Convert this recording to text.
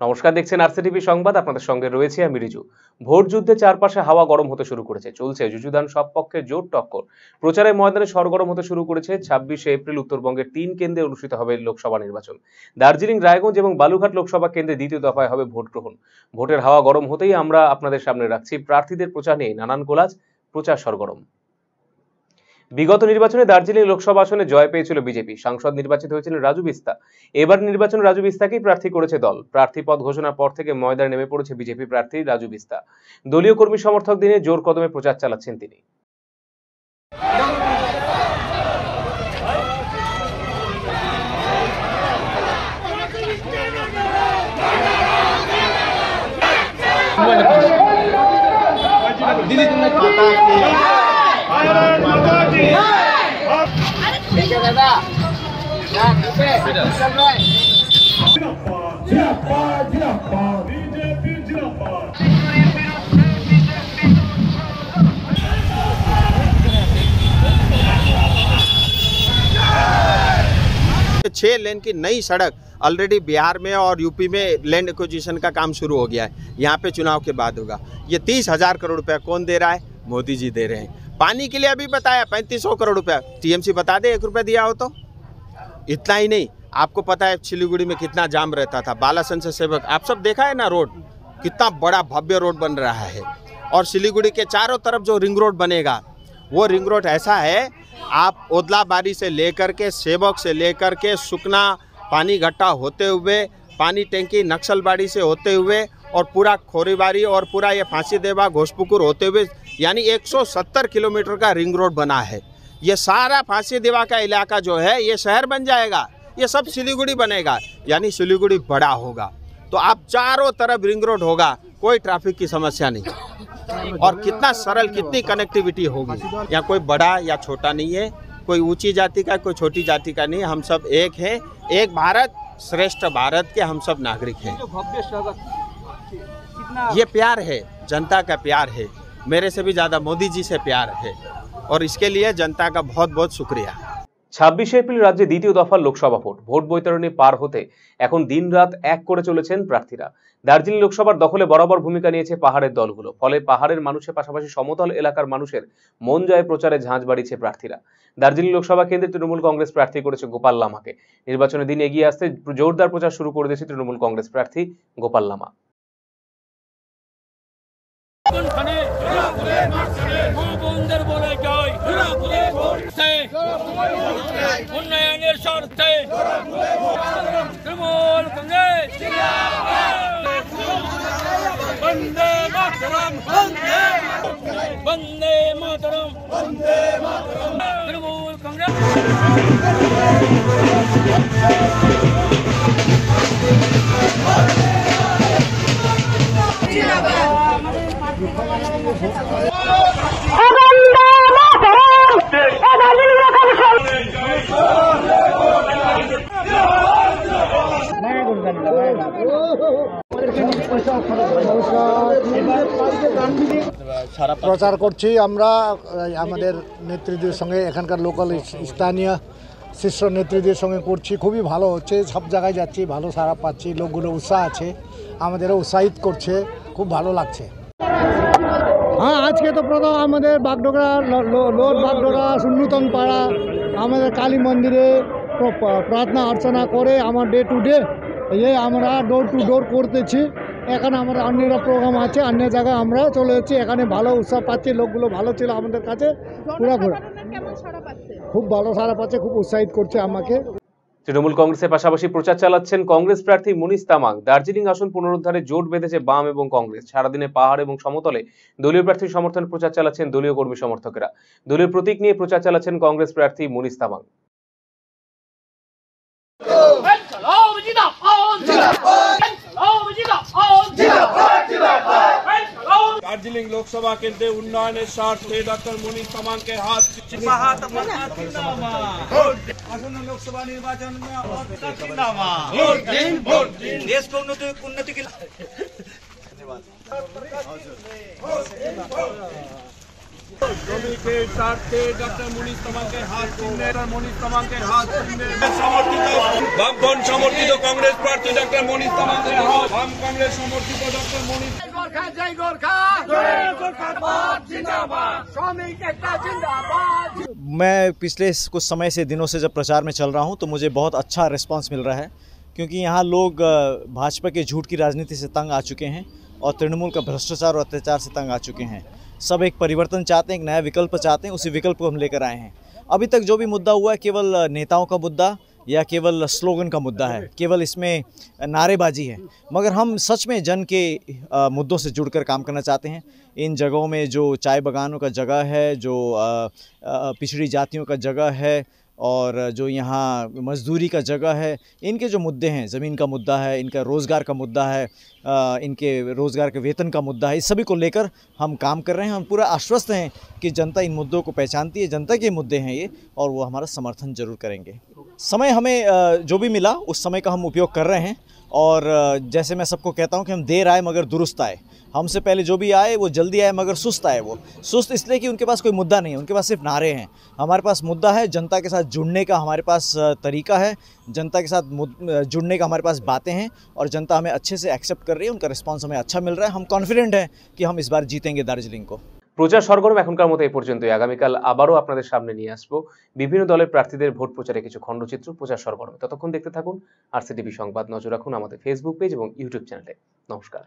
নমস্কার, দেখছেন আরসিটিভি সংবাদ। আপনাদের সঙ্গে রয়েছে আমি রিজু। ভোট যুদ্ধে চারপাশে হাওয়া গরম হতে শুরু করেছে। চলছে যুযুধান সব পক্ষের জোর টক্কর। প্রচারের ময়দানে সরগরম হতে শুরু করেছে। 26শে এপ্রিল উত্তরবঙ্গের 3 কেন্দ্রে অনুষ্ঠিত হবে লোকসভা নির্বাচন। দার্জিলিং, রায়গঞ্জ এবং বালুঘাট লোকসভা কেন্দ্রে দ্বিতীয় দফায় হবে ভোট গ্রহণ। ভোটের হাওয়া গরম হতেই আমরা আপনাদের সামনে রাখছি প্রার্থীদের প্রচার নিয়ে নানান কোলাজ। প্রচার সরগরম। বিগত নির্বাচনে দার্জিলিং লোকসভা আসনে জয় পেয়েছিল বিজেপি। সাংসদ নির্বাচিত হয়েছিলেন রাজু বিস্তা। এবার নির্বাচনে রাজু বিস্তাকেই প্রার্থী করেছে দল। প্রার্থী পদ ঘোষণার পর থেকে ময়দানে নেমে পড়েছে বিজেপি প্রার্থী রাজু বিস্তা। দলীয় কর্মী সমর্থক দিনে জোর কদমে প্রচার চালাচ্ছেন তিনি। छह लेन की नई सड़क ऑलरेडी बिहार में और यूपी में लैंड एक्विजिशन का काम शुरू हो गया है। यहाँ पे चुनाव के बाद होगा। ये 30,000 करोड़ रुपया कौन दे रहा है? मोदी जी दे रहे हैं। पानी के लिए अभी बताया 3500 करोड़ रुपया। टीएमसी बता दे 1 रुपया दिया हो तो। इतना ही नहीं, आपको पता है सिलीगुड़ी में कितना जाम रहता था। बालासन से सेवक, आप सब देखा है ना रोड, कितना बड़ा भव्य रोड बन रहा है। और सिलीगुड़ी के चारों तरफ जो रिंग रोड बनेगा, वो रिंग रोड ऐसा है, आप ओदलाबाड़ी से लेकर के सेवक से लेकर के सुकना पानी घट्टा होते हुए, पानी टैंकी नक्सलबाड़ी से होते हुए और पूरा खोरीबाड़ी और पूरा ये फांसी देवा घोषपुकुर होते हुए, यानी 170 किलोमीटर का रिंग रोड बना है। ये सारा फांसी देवा का इलाका जो है ये शहर बन जाएगा। ये सब सिलीगुड़ी बनेगा, यानी सिलीगुड़ी बड़ा होगा। तो आप चारों तरफ रिंग रोड होगा, कोई ट्रैफिक की समस्या नहीं। और कितना सरल, कितनी कनेक्टिविटी होगी। यहाँ कोई बड़ा या छोटा नहीं है, कोई ऊंची जाति का, कोई छोटी जाति का नहीं। हम सब एक हैं, एक भारत श्रेष्ठ भारत के हम सब नागरिक हैं। ये प्यार है, जनता का प्यार है। मेरे से भी ज़्यादा मोदी जी से प्यार है और इसके लिए जनता का बहुत बहुत शुक्रिया। 26শে এপ্রিল রাজ্যে দ্বিতীয় দফার লোকসভা ভোট বৈতরণী পার হতে এখন দিন রাত এক করে চলেছেন প্রার্থীরা। দার্জিলিং লোকসভার দখলে বরাবর ভূমিকা নিয়েছে পাহাড়ের দলগুলো। ফলে পাহাড়ের মানুষের পাশাপাশি সমতল এলাকার মানুষের মন জয় প্রচারে ঝাঁঝ বাড়িয়েছে প্রার্থীরা। দার্জিলিং লোকসভা কেন্দ্রে তৃণমূল কংগ্রেস প্রার্থী করেছে গোপাল লামাকে। নির্বাচনের দিন এগিয়ে আসতে জোরদার প্রচার শুরু করে দিয়েছে তৃণমূল কংগ্রেস প্রার্থী গোপাল লামা। উন্নয়নের স্বার্থে তৃণমূল কংগ্রেস বন্দে মাতরম, বন্দে মাতরম, তৃণমূল কংগ্রেস। প্রচার করছি আমরা আমাদের নেতৃত্বের সঙ্গে, এখানকার লোকাল স্থানীয় শীর্ষ নেতৃত্বের সঙ্গে করছি। খুবই ভালো হচ্ছে, সব জায়গায় যাচ্ছি, ভালো সাড়া পাচ্ছি, লোকগুলো উৎসাহ আছে, আমাদেরও উৎসাহিত করছে, খুব ভালো লাগছে। হ্যাঁ, আজকে তো প্রথম আমাদের বাগডোগরা, লোর বাগডোগরা, সুন্নতন পাড়া, আমাদের কালী মন্দিরে প্রার্থনা অর্চনা করে আমার ডে টু ডে এই আমরা ডোর টু ডোর করতেছি। এখানে আমরা অন্যরা প্রোগ্রাম আছে, অন্য জায়গায় আমরা চলে যাচ্ছি। এখানে ভালো উৎসাহ পাচ্ছি, লোকগুলো ভালো ছিল আমাদের কাছে, পুরো খুব ভালো সাড়া পাচ্ছে, খুব উৎসাহিত করছে আমাকে। তৃণমূল কংগ্রেসের পাশাপাশি প্রচার চালাচ্ছেন কংগ্রেস প্রার্থী মুনিশ তামাং। দার্জিলিং আসন পুনরুদ্ধারে জোট বেঁধেছে বাম এবং কংগ্রেস। সারাদিনে পাহাড় এবং সমতলে দলীয় প্রার্থীর সমর্থনে প্রচার চালাচ্ছেন দলীয় কর্মী সমর্থকেরা। দলীয় প্রতীক নিয়ে প্রচার চালাচ্ছেন কংগ্রেস প্রার্থী মুনিশ তামাং। दार्जिलिंग लोकसभा केंद्र उन्नयन स्वार्थे डॉक्टर मुनीश तामांग के हाथ लोकसभा निर्वाचन में देश को उन्नति के শ্রমিকের স্বার্থে ডক্টর মুনিশ তামাংকে হাত চিহ্নে মুনিশ তামাংকে হাত চিহ্নে সমর্থিত বামফ্রন্ট সমর্থিত কংগ্রেস প্রার্থী ডক্টর মুনিশ তামাংকে হাত বাম কংগ্রেস সমর্থিত ডক্টর মুনিশ मैं पिछले कुछ समय से दिनों से जब प्रचार में चल रहा हूं तो मुझे बहुत अच्छा रिस्पांस मिल रहा है, क्योंकि यहां लोग भाजपा के झूठ की राजनीति से तंग आ चुके हैं और तृणमूल का भ्रष्टाचार और अत्याचार से तंग आ चुके हैं। सब एक परिवर्तन चाहते हैं, एक नया विकल्प चाहते हैं, उसी विकल्प को हम लेकर आए हैं। अभी तक जो भी मुद्दा हुआ है केवल नेताओं का मुद्दा या केवल स्लोगन का मुद्दा है, केवल इसमें नारेबाजी है, मगर हम सच में जन के मुद्दों से जुड़कर काम करना चाहते हैं। इन जगहों में जो चाय बागानों का जगह है, जो पिछड़ी जातियों का जगह है और जो यहाँ मजदूरी का जगह है, इनके जो मुद्दे हैं, ज़मीन का मुद्दा है, इनका रोज़गार का मुद्दा है, इनके रोज़गार के वेतन का मुद्दा है, इस सभी को लेकर हम काम कर रहे हैं। हम पूरा आश्वस्त हैं कि जनता इन मुद्दों को पहचानती है, जनता के मुद्दे हैं ये, और वो हमारा समर्थन जरूर करेंगे। समय हमें जो भी मिला उस समय का हम उपयोग कर रहे हैं, और जैसे मैं सबको कहता हूँ कि हम देर आए मगर दुरुस्त आए। हमसे पहले जो भी आए वो जल्दी आए मगर सुस्त आए। वो सुस्त इसलिए कि उनके पास कोई मुद्दा नहीं है, उनके पास सिर्फ नारे हैं। हमारे पास मुद्दा है, जनता के साथ जुड़ने का हमारे पास तरीका है, जनता के साथ जुड़ने का हमारे पास बातें हैं, और जनता हमें अच्छे से एक्सेप्ट कर रही है, उनका रिस्पांस हमें अच्छा मिल रहा है। हम कॉन्फिडेंट हैं कि हम इस बार जीतेंगे दार्जिलिंग को। প্রচার সরগরম এখনকার মতো এই পর্যন্তই। আগামীকাল আবারও আপনাদের সামনে নিয়ে আসবো বিভিন্ন দলের প্রার্থীদের ভোট প্রচারে কিছু খণ্ডচিত্র প্রচার সরগরমে। ততক্ষণ দেখতে থাকুন আরসিটিভি সংবাদ। নজর রাখুন আমাদের ফেসবুক পেজ এবং ইউটিউব চ্যানেলে। নমস্কার।